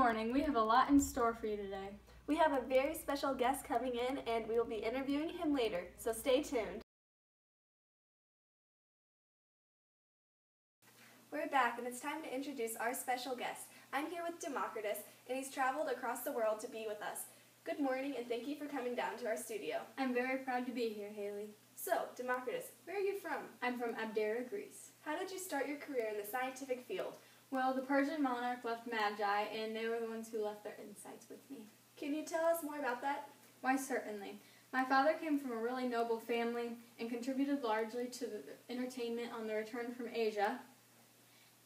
morning. We have a lot in store for you today. We have a very special guest coming in and we will be interviewing him later, so stay tuned. We're back and it's time to introduce our special guest. I'm here with Democritus and he's traveled across the world to be with us. Good morning and thank you for coming down to our studio. I'm very proud to be here, Haley. So, Democritus, where are you from? I'm from Abdera, Greece. How did you start your career in the scientific field? Well, the Persian monarch left Magi, and they were the ones who left their insights with me. Can you tell us more about that? Why, certainly. My father came from a really noble family and contributed largely to the entertainment on the return from Asia.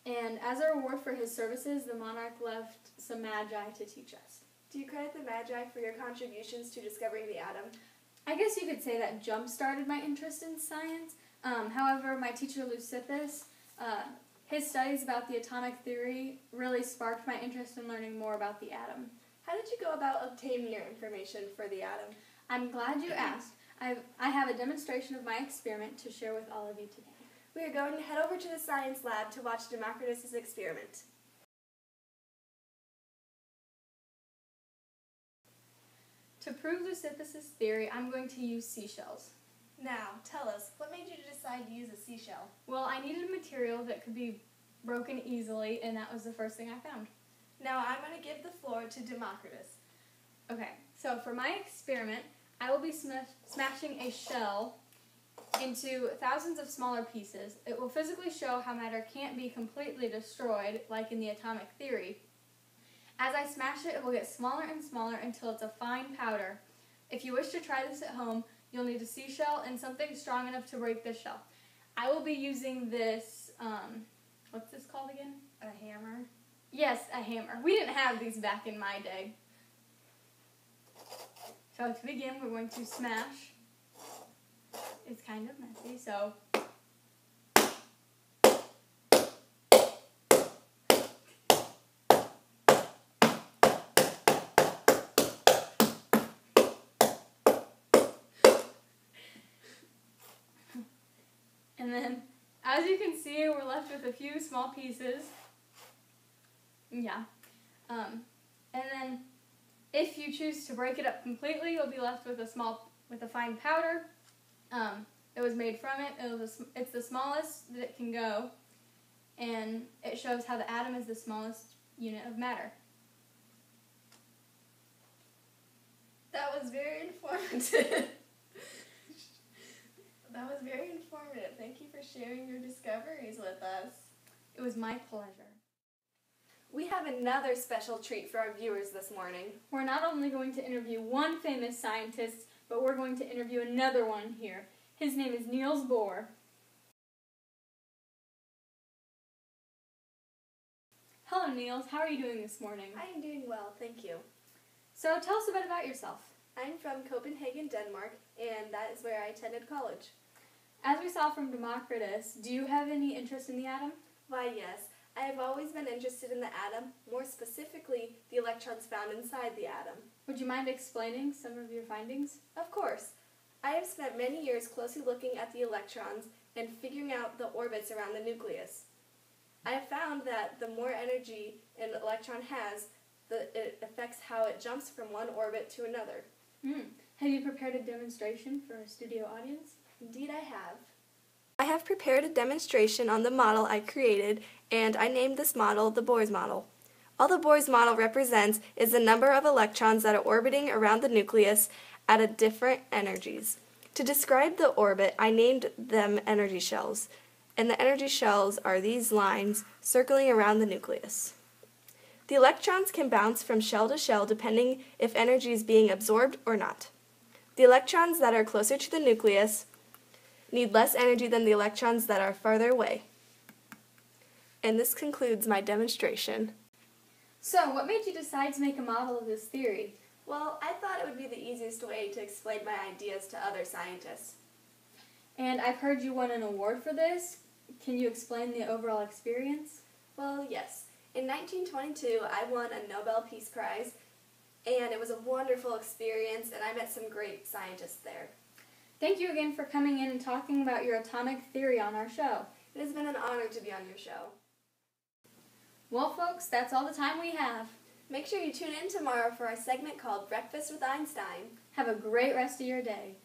And as a reward for his services, the monarch left some Magi to teach us. Do you credit the Magi for your contributions to discovering the atom? I guess you could say that jump-started my interest in science. However, my teacher Leucippus, his studies about the atomic theory really sparked my interest in learning more about the atom. How did you go about obtaining your information for the atom? I'm glad you asked. I have a demonstration of my experiment to share with all of you today. We are going to head over to the science lab to watch Democritus' experiment. To prove Leucippus' theory, I'm going to use seashells. Now, tell us, what made you decide to use a seashell? Well, I needed a material that could be broken easily, and that was the first thing I found. Now I'm going to give the floor to Democritus. Okay, so for my experiment, I will be smashing a shell into thousands of smaller pieces. It will physically show how matter can't be completely destroyed, like in the atomic theory. As I smash it, it will get smaller and smaller until it's a fine powder. If you wish to try this at home, you'll need a seashell and something strong enough to break the shell. I will be using this, what's this called again? A hammer? Yes, a hammer. We didn't have these back in my day. So to begin, we're going to smash. It's kind of messy, so. And then, as you can see, we're left with a few small pieces. Yeah. And then, if you choose to break it up completely, you'll be left with a fine powder that was made from it. It's the smallest that it can go, and it shows how the atom is the smallest unit of matter. That was very informative. That was very informative. Thank you for sharing your discoveries with us. It was my pleasure. We have another special treat for our viewers this morning. We're not only going to interview one famous scientist, but we're going to interview another one here. His name is Niels Bohr. Hello, Niels. How are you doing this morning? I am doing well, thank you. So tell us a bit about yourself. I'm from Copenhagen, Denmark, and that is where I attended college. As we saw from Democritus, do you have any interest in the atom? Why, yes. I have always been interested in the atom, more specifically, the electrons found inside the atom. Would you mind explaining some of your findings? Of course. I have spent many years closely looking at the electrons and figuring out the orbits around the nucleus. I have found that the more energy an electron has, it affects how it jumps from one orbit to another. Have you prepared a demonstration for a studio audience? Indeed I have. I have prepared a demonstration on the model I created, and I named this model the Bohr's model. All the Bohr's model represents is the number of electrons that are orbiting around the nucleus at different energies. To describe the orbit, I named them energy shells, and the energy shells are these lines circling around the nucleus. The electrons can bounce from shell to shell depending if energy is being absorbed or not. The electrons that are closer to the nucleus need less energy than the electrons that are farther away. And this concludes my demonstration. So, what made you decide to make a model of this theory? Well, I thought it would be the easiest way to explain my ideas to other scientists. And I've heard you won an award for this. Can you explain the overall experience? Well, yes. In 1922, I won a Nobel Peace Prize, and it was a wonderful experience, and I met some great scientists there. Thank you again for coming in and talking about your atomic theory on our show. It has been an honor to be on your show. Well, folks, that's all the time we have. Make sure you tune in tomorrow for our segment called Breakfast with Einstein. Have a great rest of your day.